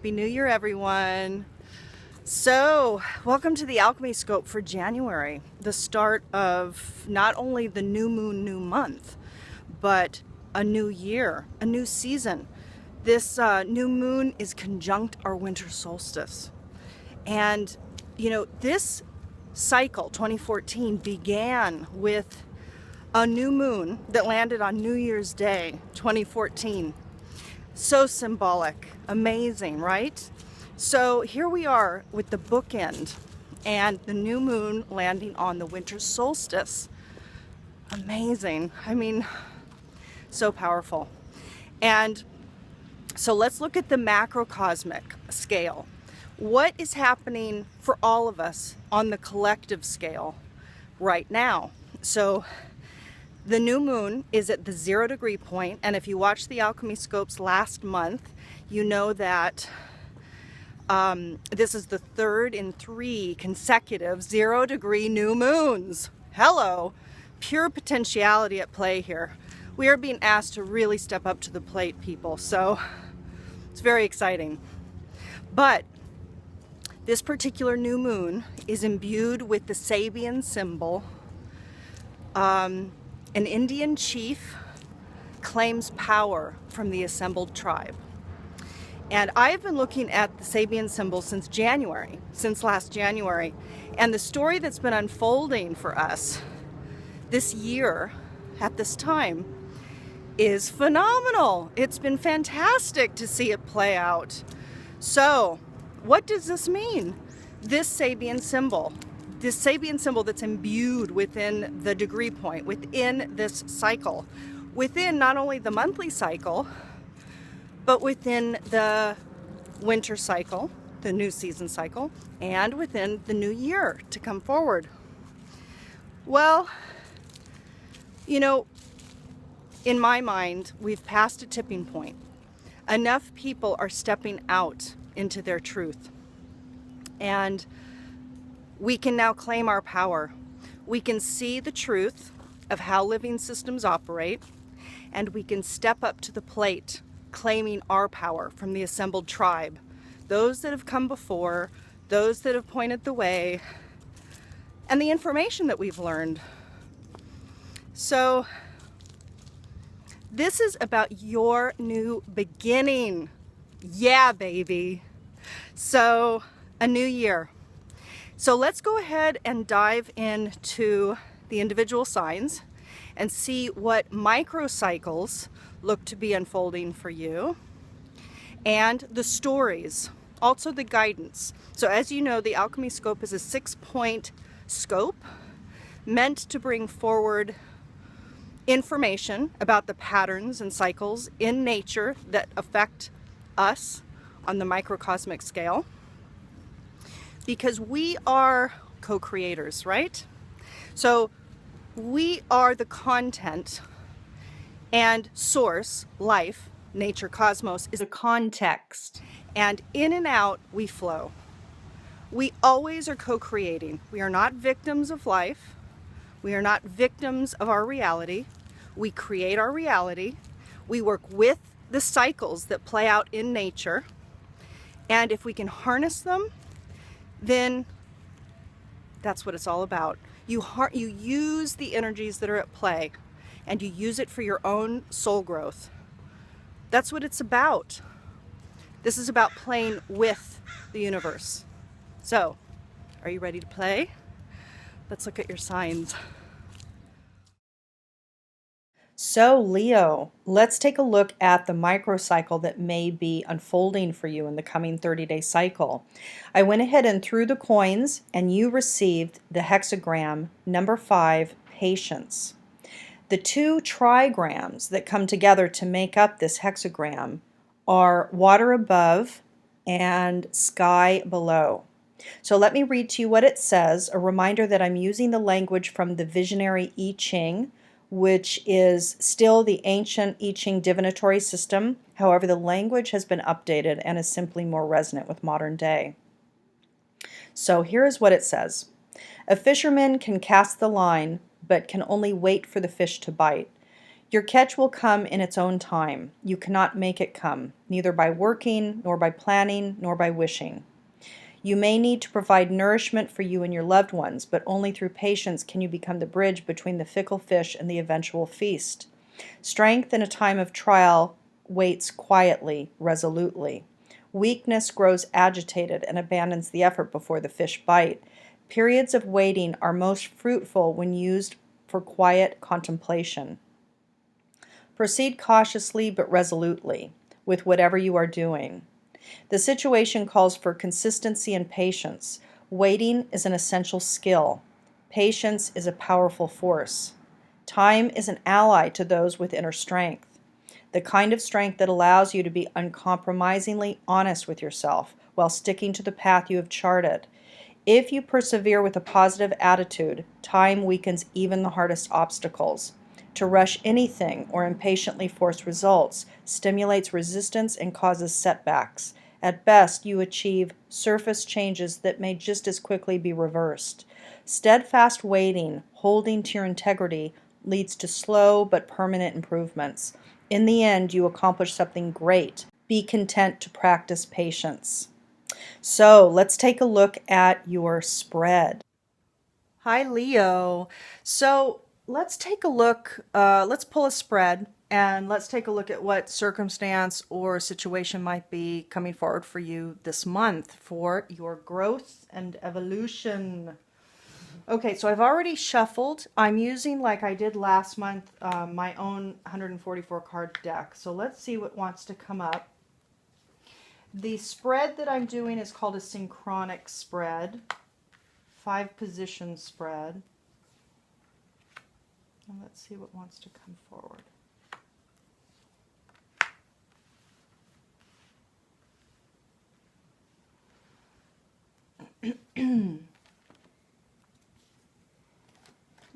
Happy New Year, everyone. So, welcome to the Alchemy Scope for January, the start of not only the new moon, new month, but a new year, a new season. This new moon is conjunct our winter solstice. And, this cycle, 2014, began with a new moon that landed on New Year's Day, 2014. So symbolic, amazing, right? So here we are with the bookend and the new moon landing on the winter solstice. Amazing. I mean, so powerful. And so let's look at the macrocosmic scale. What is happening for all of us on the collective scale right now? So the new moon is at the 0 degree point, and if you watched the Alchemy Scopes last month, you know that this is the third in 3 consecutive 0 degree new moons. Hello, pure potentiality at play here. We are being asked to really step up to the plate, people, so it's very exciting. But this particular new moon is imbued with the Sabian symbol. An Indian chief claims power from the assembled tribe. And I've been looking at the Sabian symbol since last January. And the story that's been unfolding for us this year at this time is phenomenal. It's been fantastic to see it play out. So, what does this mean? This Sabian symbol that's imbued within the degree point, within this cycle, within not only the monthly cycle, but within the winter cycle, the new season cycle, and within the new year to come forward. Well, in my mind, we've passed a tipping point. Enough people are stepping out into their truth. And we can now claim our power. We can see the truth of how living systems operate, and we can step up to the plate, claiming our power from the assembled tribe. Those that have come before, those that have pointed the way, and the information that we've learned. So, this is about your new beginning. Yeah, baby. So, a new year. So let's go ahead and dive into the individual signs and see what microcycles look to be unfolding for you, and the stories, also the guidance. So as you know, the Alchemy Scope is a 6-point scope meant to bring forward information about the patterns and cycles in nature that affect us on the microcosmic scale. Because we are co-creators, right? So we are the content, and source, life, nature, cosmos, is a context. And in and out, we flow. We always are co-creating. We are not victims of life. We are not victims of our reality. We create our reality. We work with the cycles that play out in nature. And if we can harness them, then that's what it's all about. You use the energies that are at play, and you use it for your own soul growth. That's what it's about. This is about playing with the universe. So, are you ready to play? Let's look at your signs. So Leo, let's take a look at the microcycle that may be unfolding for you in the coming 30-day cycle. I went ahead and threw the coins, and you received the hexagram number 5, patience. The 2 trigrams that come together to make up this hexagram are water above and sky below. So let me read to you what it says, a reminder that I'm using the language from the visionary I Ching, which is still the ancient I Ching divinatory system. However, the language has been updated and is simply more resonant with modern day. So here is what it says. A fisherman can cast the line, but can only wait for the fish to bite. Your catch will come in its own time. You cannot make it come, neither by working, nor by planning, nor by wishing. You may need to provide nourishment for you and your loved ones, but only through patience can you become the bridge between the fickle fish and the eventual feast. Strength in a time of trial waits quietly, resolutely. Weakness grows agitated and abandons the effort before the fish bite. Periods of waiting are most fruitful when used for quiet contemplation. Proceed cautiously but resolutely with whatever you are doing. The situation calls for consistency and patience. Waiting is an essential skill. Patience is a powerful force. Time is an ally to those with inner strength, the kind of strength that allows you to be uncompromisingly honest with yourself while sticking to the path you have charted. If you persevere with a positive attitude, time weakens even the hardest obstacles. To rush anything or impatiently force results stimulates resistance and causes setbacks. At best, you achieve surface changes that may just as quickly be reversed. Steadfast waiting, holding to your integrity, leads to slow but permanent improvements. In the end, you accomplish something great. Be content to practice patience. So let's take a look at your spread. Hi, Leo. So let's take a look, let's pull a spread and let's take a look at what circumstance or situation might be coming forward for you this month for your growth and evolution. Okay, so I've already shuffled. I'm using, like I did last month, my own 144 card deck. So let's see what wants to come up. The spread that I'm doing is called a synchronic spread, 5-position spread. And let's see what wants to come forward.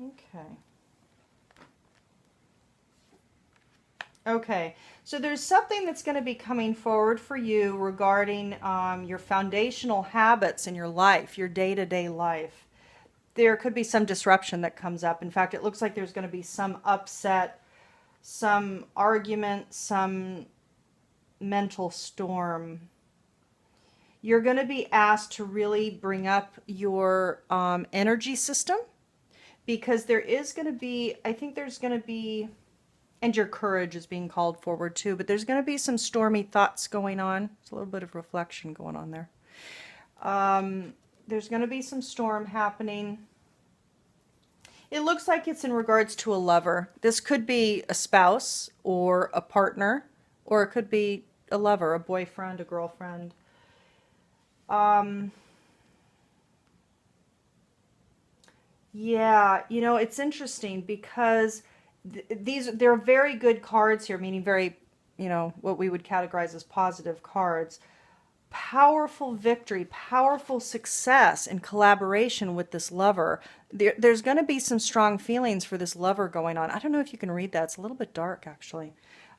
Okay. Okay, so there's something that's going to be coming forward for you regarding your foundational habits in your life, your day-to-day life. There could be some disruption that comes up. In fact, it looks like there's going to be some upset, some argument, some mental storm. You're going to be asked to really bring up your energy system, because there is going to be, I think there's going to be, and your courage is being called forward too, but there's going to be some stormy thoughts going on. There's a little bit of reflection going on there. There's going to be some storm happening. It looks like it's in regards to a lover. This could be a spouse or a partner, or it could be a lover, a boyfriend, a girlfriend. Yeah, you know, it's interesting because they're very good cards here, meaning very, you know, what we would categorize as positive cards. Powerful victory, powerful success in collaboration with this lover. There's going to be some strong feelings for this lover going on. I don't know if you can read that. It's a little bit dark, actually.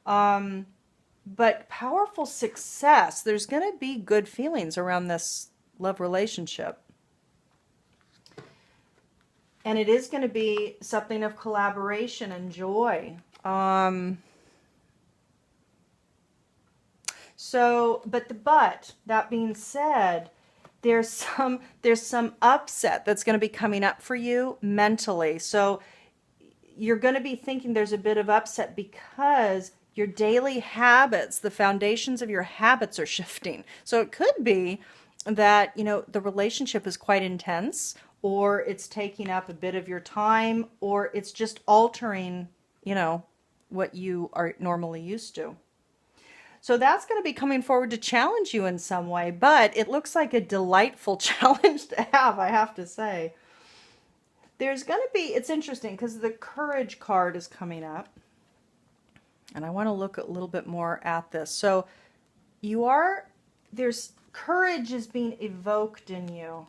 But powerful success. There's going to be good feelings around this love relationship. And it is going to be something of collaboration and joy. But that being said, there's some upset that's going to be coming up for you mentally. So you're going to be thinking there's a bit of upset because your daily habits, the foundations of your habits are shifting. So it could be that, you know, the relationship is quite intense, or it's taking up a bit of your time, or it's just altering, you know, what you are normally used to. So that's going to be coming forward to challenge you in some way, but it looks like a delightful challenge to have, I have to say. There's going to be, it's interesting because the courage card is coming up, and I want to look a little bit more at this. So there's courage is being evoked in you.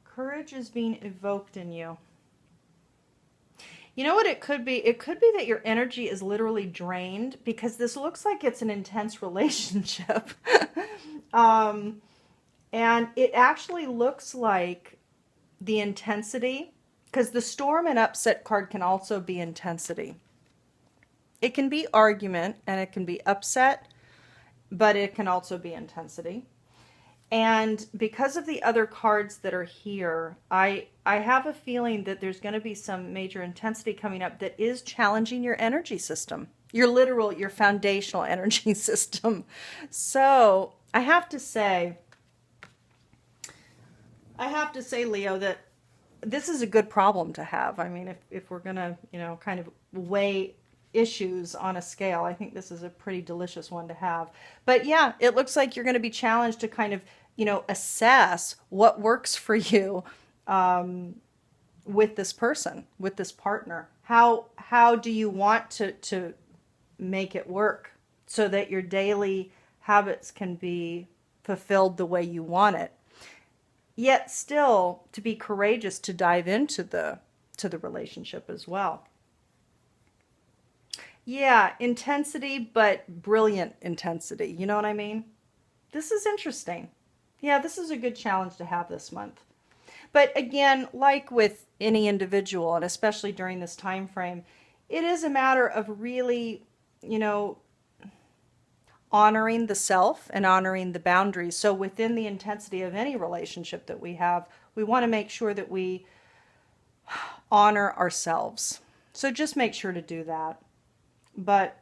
Courage is being evoked in you. You know what it could be? It could be that your energy is literally drained, because this looks like it's an intense relationship. And it actually looks like the intensity because the storm and upset card can also be intensity. It can be argument and it can be upset, but it can also be intensity. And because of the other cards that are here, I have a feeling that there's going to be some major intensity coming up that is challenging your energy system, your foundational energy system. So I have to say, Leo, that this is a good problem to have. I mean, if we're going to, kind of weigh issues on a scale, I think this is a pretty delicious one to have. But yeah, it looks like you're going to be challenged to kind of, assess what works for you with this person, with this partner. How do you want to make it work so that your daily habits can be fulfilled the way you want it? Yet still to be courageous to dive into the relationship as well. Yeah, intensity, but brilliant intensity. You know what I mean? This is interesting. Yeah, this is a good challenge to have this month. But again, like with any individual, and especially during this time frame, it is a matter of really, honoring the self and honoring the boundaries. So within the intensity of any relationship that we have, we want to make sure that we honor ourselves. So just make sure to do that. But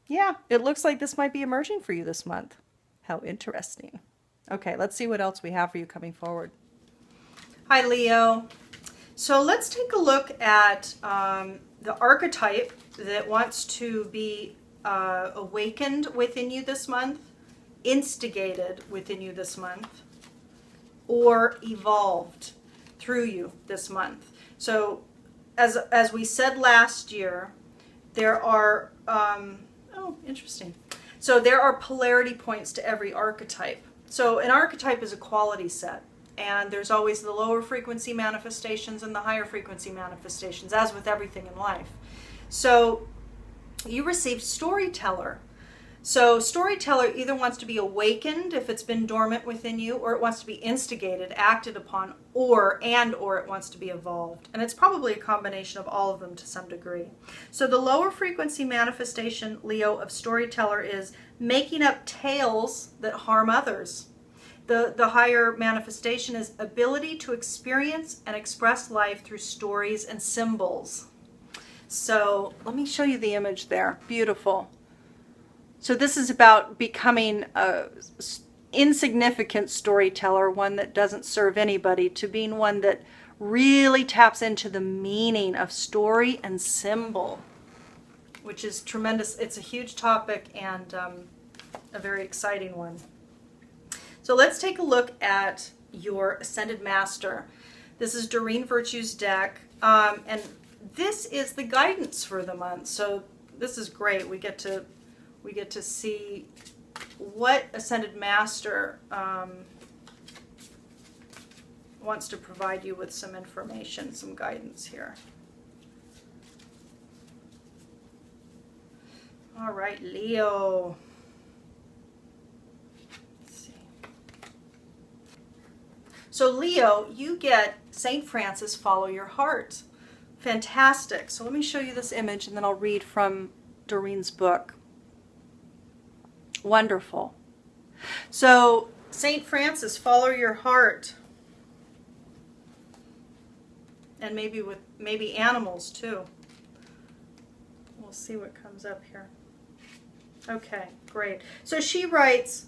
yeah, it looks like this might be emerging for you this month. How interesting. Okay, let's see what else we have for you coming forward. Hi, Leo. So let's take a look at the archetype that wants to be awakened within you this month, instigated within you this month, or evolved through you this month. So as we said last year, there are, interesting. So there are polarity points to every archetype. So an archetype is a quality set. And there's always the lower frequency manifestations and the higher frequency manifestations, as with everything in life. So you received storyteller. So storyteller either wants to be awakened if it's been dormant within you, or it wants to be instigated, acted upon, or it wants to be evolved. And it's probably a combination of all of them to some degree. So the lower frequency manifestation, Leo, of storyteller is making up tales that harm others. The higher manifestation is ability to experience and express life through stories and symbols. So let me show you the image there. Beautiful. So this is about becoming a insignificant storyteller, one that doesn't serve anybody, to being one that really taps into the meaning of story and symbol, which is tremendous. It's a huge topic and a very exciting one. So let's take a look at your Ascended Master. This is Doreen Virtue's deck, and this is the guidance for the month. So this is great. We get to see what Ascended Master wants to provide you with some information, some guidance here. All right, Leo. So Leo, you get St. Francis, follow your heart. Fantastic. So let me show you this image and then I'll read from Doreen's book. Wonderful. So St. Francis, follow your heart. And maybe animals too. We'll see what comes up here. Okay, great. So she writes,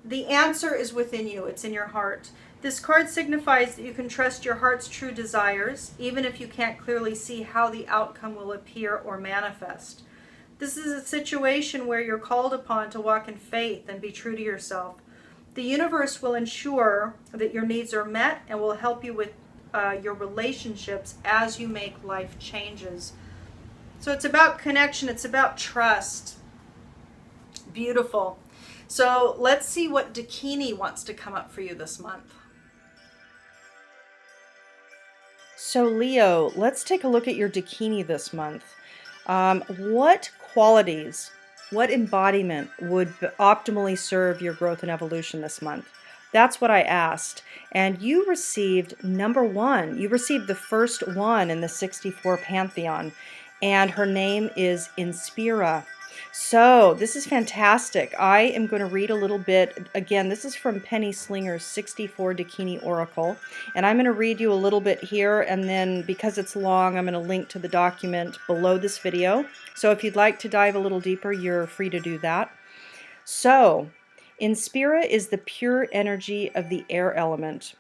the answer is within you. It's in your heart. This card signifies that you can trust your heart's true desires, even if you can't clearly see how the outcome will appear or manifest. This is a situation where you're called upon to walk in faith and be true to yourself. The universe will ensure that your needs are met and will help you with your relationships as you make life changes. So it's about connection. It's about trust. Beautiful. So let's see what Dakini wants to come up for you this month. So Leo, let's take a look at your Dakini this month. What qualities, what embodiment would optimally serve your growth and evolution this month? That's what I asked. And you received number 1. You received the first one in the 64 Pantheon. And her name is Inspira. So this is fantastic. I am going to read a little bit. Again, this is from Penny Slinger's 64 Dakini Oracle. And I'm going to read you a little bit here. And then because it's long, I'm going to link to the document below this video. So if you'd like to dive a little deeper, you're free to do that. So, Inspira is the pure energy of the air element.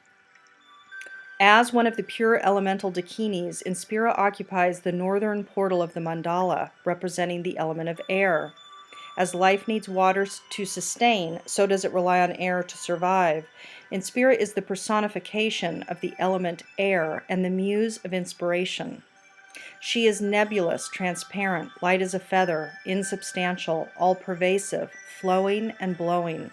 As one of the pure elemental Dakinis, Inspira occupies the northern portal of the mandala, representing the element of air. As life needs water to sustain, so does it rely on air to survive. Inspira is the personification of the element air and the muse of inspiration. She is nebulous, transparent, light as a feather, insubstantial, all-pervasive, flowing and blowing.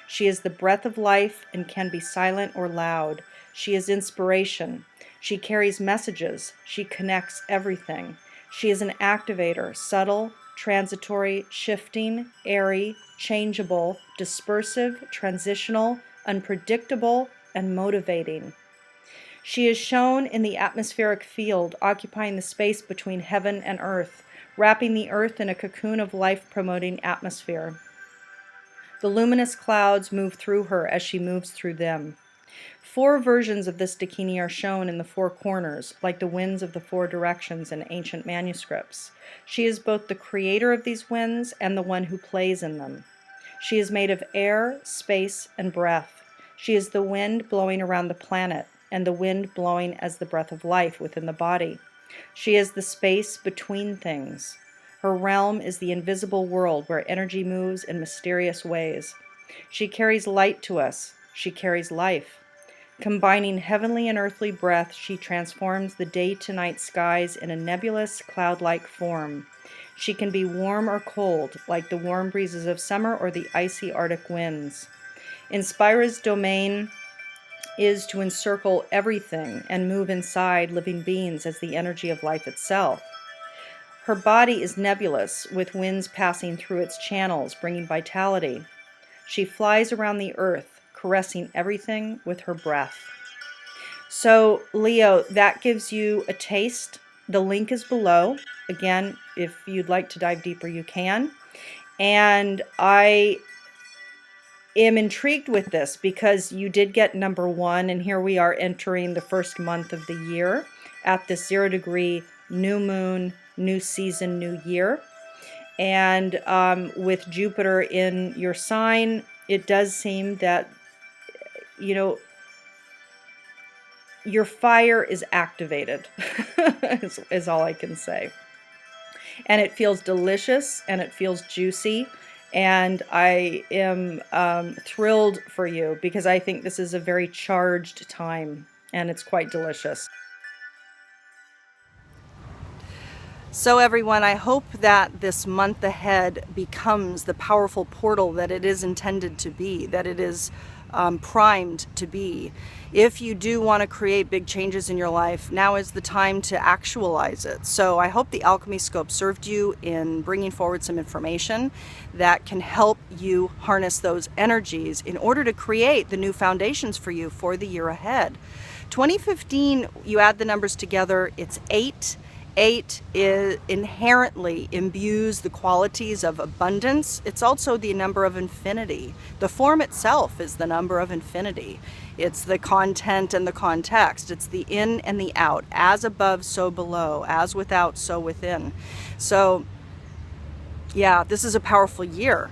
She is the breath of life and can be silent or loud. She is inspiration. She carries messages. She connects everything. She is an activator, subtle, transitory, shifting, airy, changeable, dispersive, transitional, unpredictable, and motivating. She is shown in the atmospheric field, occupying the space between heaven and earth, wrapping the earth in a cocoon of life-promoting atmosphere. The luminous clouds move through her as she moves through them. 4 versions of this Dakini are shown in the 4 corners, like the winds of the 4 directions in ancient manuscripts. She is both the creator of these winds and the one who plays in them. She is made of air, space, and breath. She is the wind blowing around the planet, and the wind blowing as the breath of life within the body. She is the space between things. Her realm is the invisible world where energy moves in mysterious ways. She carries light to us. She carries life. Combining heavenly and earthly breath, she transforms the day-to-night skies in a nebulous, cloud-like form. She can be warm or cold, like the warm breezes of summer or the icy Arctic winds. Inspira's domain is to encircle everything and move inside living beings as the energy of life itself. Her body is nebulous, with winds passing through its channels, bringing vitality. She flies around the earth, caressing everything with her breath. So, Leo, that gives you a taste. The link is below. Again, if you'd like to dive deeper, you can. And I am intrigued with this because you did get number 1, and here we are entering the first month of the year at this 0 degree new moon, new season, new year. And with Jupiter in your sign, it does seem that, you know, your fire is activated, is all I can say. And it feels delicious and it feels juicy. And I am thrilled for you because I think this is a very charged time and it's quite delicious. So everyone, I hope that this month ahead becomes the powerful portal that it is intended to be, that it is primed to be. If you do want to create big changes in your life, now is the time to actualize it. So I hope the Alchemy Scope served you in bringing forward some information that can help you harness those energies in order to create the new foundations for you for the year ahead. 2015, you add the numbers together, it's 8. 8 inherently imbues the qualities of abundance. It's also the number of infinity. The form itself is the number of infinity. It's the content and the context. It's the in and the out. As above, so below. As without, so within. So, yeah, this is a powerful year.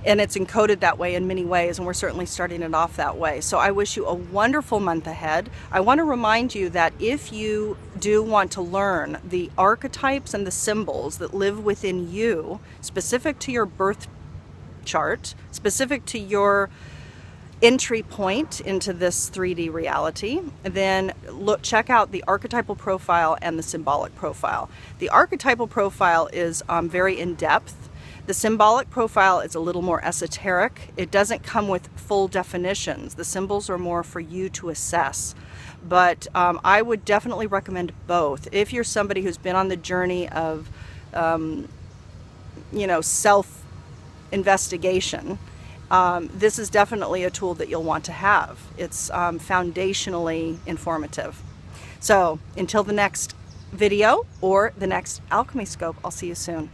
And it's encoded that way in many ways, and we're certainly starting it off that way. So I wish you a wonderful month ahead. I want to remind you that if you do want to learn the archetypes and the symbols that live within you, specific to your birth chart, specific to your entry point into this 3D reality, then check out the archetypal profile and the symbolic profile. The archetypal profile is very in-depth. The symbolic profile is a little more esoteric. It doesn't come with full definitions. The symbols are more for you to assess. But I would definitely recommend both. If you're somebody who's been on the journey of, self-investigation this is definitely a tool that you'll want to have. It's foundationally informative. So until the next video or the next Alchemy Scope, I'll see you soon.